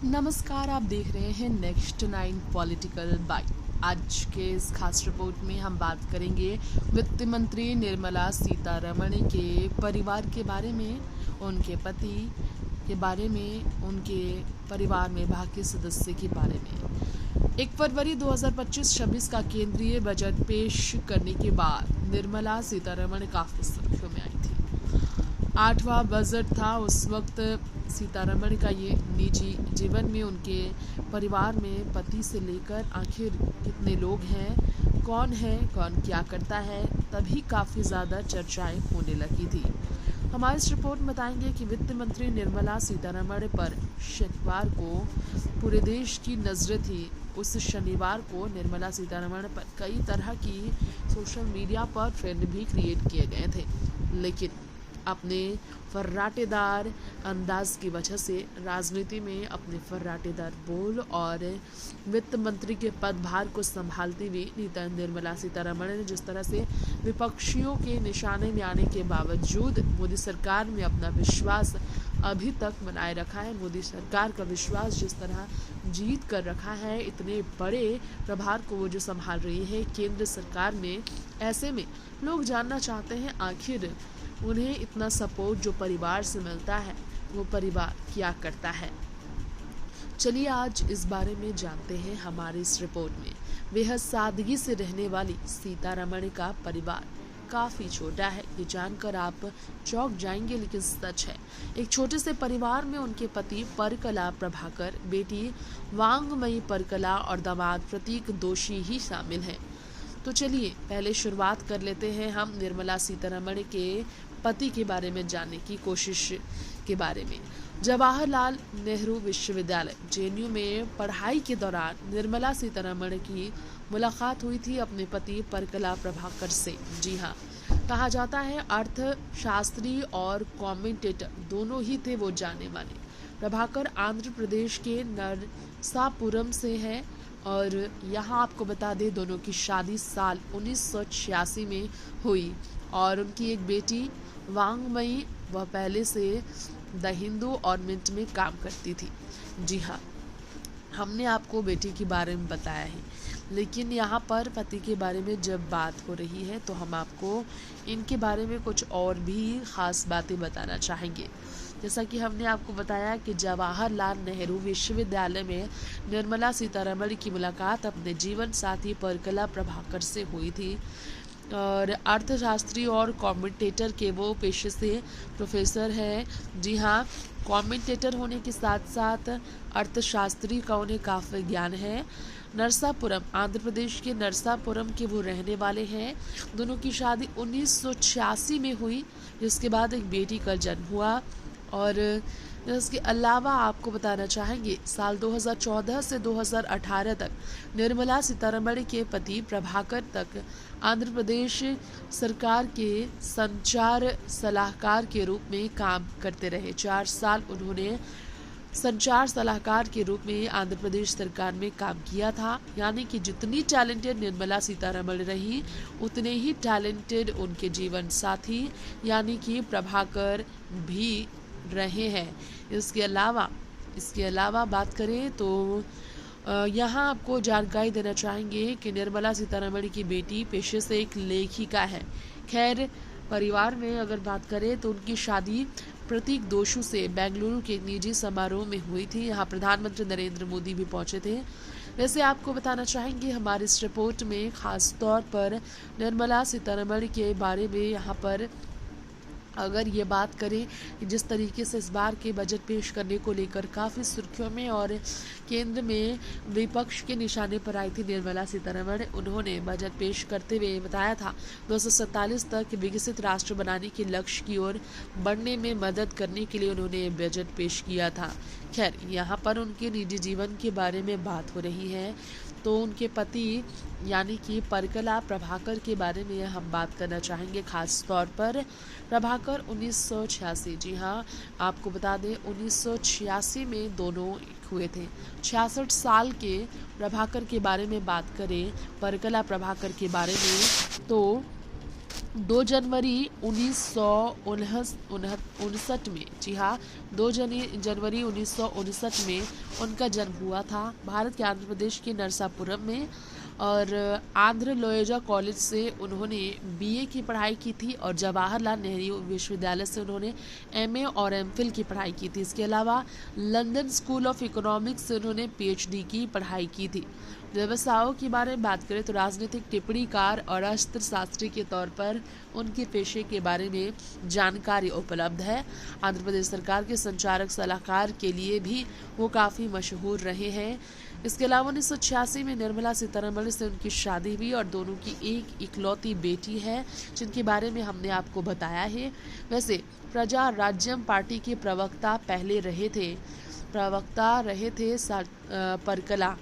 नमस्कार, आप देख रहे हैं नेक्स्ट 9 पॉलिटिकल बाइट। आज के इस खास रिपोर्ट में हम बात करेंगे वित्त मंत्री निर्मला सीतारमण के परिवार के बारे में, उनके पति के बारे में, उनके परिवार में बाकी सदस्य के बारे में। 1 फरवरी 2025-26 का केंद्रीय बजट पेश करने के बाद निर्मला सीतारमण काफ़ी सुर्खियों में आई थी। 8वां बजट था उस वक्त। सीतारमण का ये निजी जीवन में, उनके परिवार में पति से लेकर आखिर कितने लोग हैं, कौन क्या करता है, तभी काफ़ी ज़्यादा चर्चाएं होने लगी थी। हमारे इस रिपोर्ट में बताएंगे कि वित्त मंत्री निर्मला सीतारमण पर शनिवार को पूरे देश की नज़रें थी। उस शनिवार को निर्मला सीतारमण पर कई तरह की सोशल मीडिया पर ट्रेंड भी क्रिएट किए गए थे, लेकिन अपने फर्राटेदार अंदाज की वजह से राजनीति में अपने फर्राटेदार बोल और वित्त मंत्री के पदभार को संभालती हुई नेता निर्मला सीतारमण ने जिस तरह से विपक्षियों के निशाने में आने के बावजूद मोदी सरकार में अपना विश्वास अभी तक बनाए रखा है, मोदी सरकार का विश्वास जिस तरह जीत कर रखा है, इतने बड़े प्रभार को वो जो संभाल रही है केंद्र सरकार में, ऐसे में लोग जानना चाहते हैं आखिर उन्हें इतना सपोर्ट जो परिवार से मिलता है वो परिवार क्या करता है। चलिए आज इस बारे में जानते हैं हमारी इस रिपोर्ट में। बेहद सादगी से रहने वाली सीतारमण का परिवार काफ़ी छोटा है, ये जानकर आप चौंक जाएंगे, लेकिन सच है। एक छोटे से परिवार में उनके पति परकला प्रभाकर, बेटी वांगमयी परकला और दामाद प्रतीक दोषी ही शामिल हैं। तो चलिए पहले शुरुआत कर लेते हैं हम निर्मला सीतारमण के पति के बारे में जानने की कोशिश के बारे में। जवाहरलाल नेहरू विश्वविद्यालय JNU में पढ़ाई के दौरान निर्मला सीतारमण की मुलाकात हुई थी अपने पति परकला प्रभाकर से। जी हाँ, कहा जाता है अर्थशास्त्री और कमेंटेटर दोनों ही थे वो जाने माने। प्रभाकर आंध्र प्रदेश के नरसापुरम से हैं और यहाँ आपको बता दें दोनों की शादी साल 1986 में हुई और उनकी एक बेटी वांगमयी, वह पहले से द हिंदू और मिंट में काम करती थी। जी हाँ, हमने आपको बेटी के बारे में बताया है, लेकिन यहाँ पर पति के बारे में जब बात हो रही है तो हम आपको इनके बारे में कुछ और भी ख़ास बातें बताना चाहेंगे। जैसा कि हमने आपको बताया कि जवाहरलाल नेहरू विश्वविद्यालय में निर्मला सीतारमण की मुलाकात अपने जीवन साथी परकला प्रभाकर से हुई थी और अर्थशास्त्री और कमेंटेटर के वो पेशे से प्रोफेसर हैं। जी हाँ, कमेंटेटर होने के साथ साथ अर्थशास्त्री का उन्हें काफ़ी ज्ञान है। नरसापुरम, आंध्र प्रदेश के नरसापुरम के वो रहने वाले हैं। दोनों की शादी 1986 में हुई, जिसके बाद एक बेटी का जन्म हुआ। और इसके अलावा आपको बताना चाहेंगे साल 2014 से 2018 तक निर्मला सीतारमण के पति प्रभाकर तक आंध्र प्रदेश सरकार के संचार सलाहकार के रूप में काम करते रहे। 4 साल उन्होंने संचार सलाहकार के रूप में आंध्र प्रदेश सरकार में काम किया था। यानी कि जितनी टैलेंटेड निर्मला सीतारमण रही, उतने ही टैलेंटेड उनके जीवन साथी यानी कि प्रभाकर भी रहे हैं। इसके अलावा बात करें तो यहाँ आपको जानकारी देना चाहेंगे कि निर्मला सीतारमण की बेटी पेशे से एक लेखिका है। खैर, परिवार में अगर बात करें तो उनकी शादी प्रतीक दोषी से बेंगलुरु के निजी समारोह में हुई थी। यहाँ प्रधानमंत्री नरेंद्र मोदी भी पहुंचे थे। वैसे आपको बताना चाहेंगे हमारी इस रिपोर्ट में खास तौर पर निर्मला सीतारमण के बारे में यहाँ पर अगर ये बात करें कि जिस तरीके से इस बार के बजट पेश करने को लेकर काफ़ी सुर्खियों में और केंद्र में विपक्ष के निशाने पर आई थी निर्मला सीतारमण, उन्होंने बजट पेश करते हुए बताया था 247 तक विकसित राष्ट्र बनाने के लक्ष्य की ओर बढ़ने में मदद करने के लिए उन्होंने बजट पेश किया था। खैर, यहाँ पर उनके निजी जीवन के बारे में बात हो रही है तो उनके पति यानी कि परकला प्रभाकर के बारे में हम बात करना चाहेंगे। खास तौर पर प्रभाकर 1986, जी हाँ, आपको बता दें 1986 में दोनों हुए थे। 66 साल के प्रभाकर के बारे में बात करें, परकला प्रभाकर के बारे में, तो 2 जनवरी 1959 में, जी हाँ, 2 जनवरी 1959 में उनका जन्म हुआ था भारत के आंध्र प्रदेश के नरसापुरम में। और आंध्र लोयोजा कॉलेज से उन्होंने बीए की पढ़ाई की थी और जवाहरलाल नेहरू विश्वविद्यालय से उन्होंने एमए और एमफिल की पढ़ाई की थी। इसके अलावा लंदन स्कूल ऑफ इकोनॉमिक्स से उन्होंने पीएचडी की पढ़ाई की थी। व्यवसायों के बारे में बात करें तो राजनीतिक टिप्पणीकार और अर्थशास्त्री के तौर पर उनके पेशे के बारे में जानकारी उपलब्ध है। आंध्र प्रदेश सरकार के संचालक सलाहकार के लिए भी वो काफ़ी मशहूर रहे हैं। इसके अलावा 1986 में निर्मला सीतारमण से उनकी शादी हुई और दोनों की एक इकलौती बेटी है, जिनके बारे में हमने आपको बताया है। वैसे प्रजा राज्यम पार्टी के प्रवक्ता रहे थे परकला।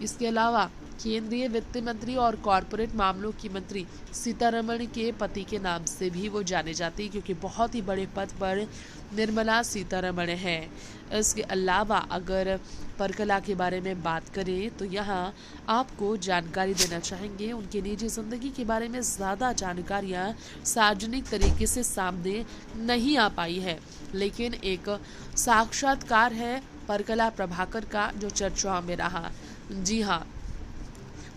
इसके अलावा केंद्रीय वित्त मंत्री और कॉरपोरेट मामलों की मंत्री सीतारमण के पति के नाम से भी वो जाने जाते हैं, क्योंकि बहुत ही बड़े पद पर निर्मला सीतारमण है। इसके अलावा अगर परकला के बारे में बात करें तो यहाँ आपको जानकारी देना चाहेंगे, उनके निजी जिंदगी के बारे में ज़्यादा जानकारियाँ सार्वजनिक तरीके से सामने नहीं आ पाई है, लेकिन एक साक्षात्कार है परकला प्रभाकर का जो चर्चाओं में रहा। जी हाँ,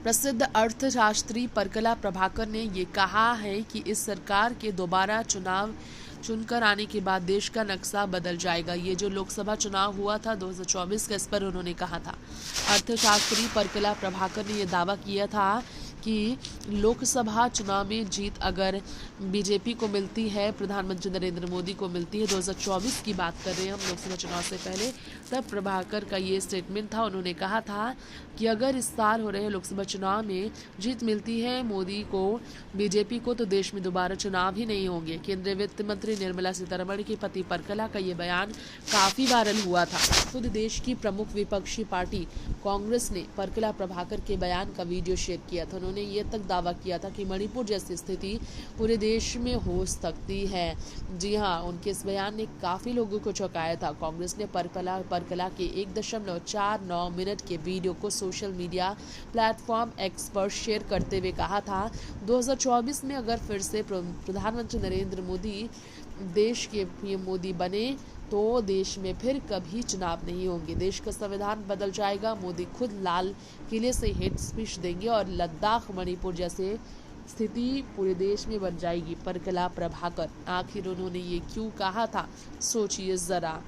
प्रसिद्ध अर्थशास्त्री परकला प्रभाकर ने ये कहा है कि इस सरकार के दोबारा चुनाव चुनकर आने के बाद देश का नक्शा बदल जाएगा। ये जो लोकसभा चुनाव हुआ था 2024 का, इस पर उन्होंने कहा था। अर्थशास्त्री परकला प्रभाकर ने यह दावा किया था कि लोकसभा चुनाव में जीत अगर बीजेपी को मिलती है, प्रधानमंत्री नरेंद्र मोदी को मिलती है, 2024 की बात कर रहे हैं हम, लोकसभा चुनाव से पहले, तब प्रभाकर का ये स्टेटमेंट था। उन्होंने कहा था कि अगर इस साल हो रहे लोकसभा चुनाव में जीत मिलती है मोदी को, बीजेपी को, तो देश में दोबारा चुनाव ही नहीं होंगे। केंद्रीय वित्त मंत्री निर्मला सीतारमण के पति परकला का ये बयान काफ़ी वायरल हुआ था। खुद देश की प्रमुख विपक्षी पार्टी कांग्रेस ने परकला प्रभाकर के बयान का वीडियो शेयर किया था। उन्होंने ये तक दावा किया था कि मणिपुर जैसी स्थिति पूरे देश में हो सकती है। जी हाँ, उनके इस बयान ने काफ़ी लोगों को चौंकाया था। कांग्रेस ने परकला के 1.49 मिनट के वीडियो को सोशल मीडिया प्लेटफॉर्म एक्स पर शेयर करते हुए कहा था, 2024 में अगर फिर से प्रधानमंत्री नरेंद्र मोदी देश के पीएम मोदी बने तो देश में फिर कभी चुनाव नहीं होंगे, देश का संविधान बदल जाएगा, मोदी खुद लाल किले से हेड स्पीच देंगे और लद्दाख मणिपुर जैसे स्थिति पूरे देश में बन जाएगी। परकला प्रभाकर, आखिर उन्होंने ये क्यों कहा था, सोचिए जरा।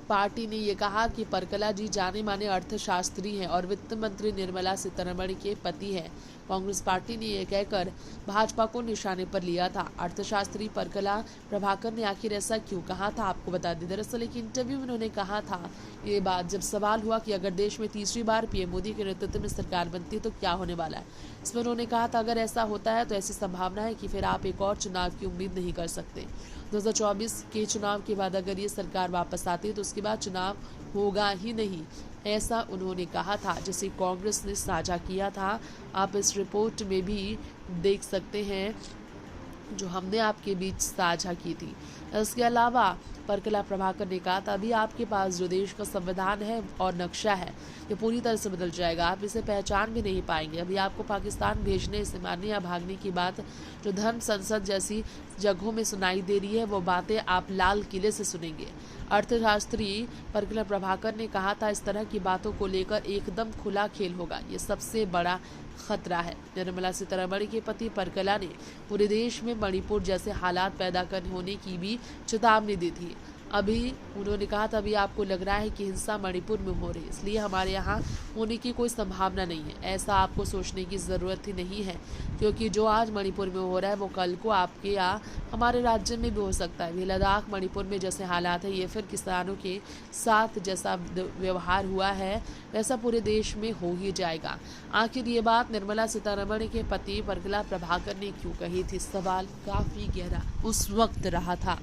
पार्टी ने ये कहा कि परकला जी जाने माने अर्थशास्त्री हैं और वित्त मंत्री निर्मला सीतारमण के पति हैं। कांग्रेस पार्टी ने यह कहकर भाजपा को निशाने पर लिया था। अर्थशास्त्री परकला प्रभाकर ने आखिर ऐसा क्यों कहा था, आपको बता दें। दरअसल एक इंटरव्यू में उन्होंने कहा था ये बात, जब सवाल हुआ कि अगर देश में तीसरी बार पीएम मोदी के नेतृत्व में सरकार बनती है तो क्या होने वाला है। इसमें उन्होंने कहा था अगर ऐसा होता है तो ऐसी संभावना है कि फिर आप एक और चुनाव की उम्मीद नहीं कर सकते। 2024 के चुनाव के बाद अगर ये सरकार वापस आती है तो उसके बाद चुनाव होगा ही नहीं, ऐसा उन्होंने कहा था, जिसे कांग्रेस ने साझा किया था। आप इस रिपोर्ट में भी देख सकते हैं जो हमने आपके बीच साझा की थी। इसके अलावा परकला प्रभाकर ने कहा था अभी आपके पास जो देश का संविधान है और नक्शा है ये पूरी तरह से बदल जाएगा, आप इसे पहचान भी नहीं पाएंगे। अभी आपको पाकिस्तान भेजने से मारने या भागने की बात जो धर्म संसद जैसी जगहों में सुनाई दे रही है वो बातें आप लाल किले से सुनेंगे। अर्थशास्त्री परकला प्रभाकर ने कहा था इस तरह की बातों को लेकर एकदम खुला खेल होगा, ये सबसे बड़ा खतरा है। निर्मला सीतारमण के पति परकला ने पूरे देश में मणिपुर जैसे हालात पैदा होने की भी चेतावनी दी थी। अभी उन्होंने कहा था अभी आपको लग रहा है कि हिंसा मणिपुर में हो रही है, इसलिए हमारे यहाँ होने की कोई संभावना नहीं है। ऐसा आपको सोचने की ज़रूरत ही नहीं है, क्योंकि जो आज मणिपुर में हो रहा है वो कल को आपके यहाँ हमारे राज्य में भी हो सकता है। लद्दाख मणिपुर में जैसे हालात है, ये फिर किसानों के साथ जैसा व्यवहार हुआ है वैसा पूरे देश में हो ही जाएगा। आखिर ये बात निर्मला सीतारमण के पति परकला प्रभाकर ने क्यों कही थी, सवाल काफ़ी गहरा उस वक्त रहा था।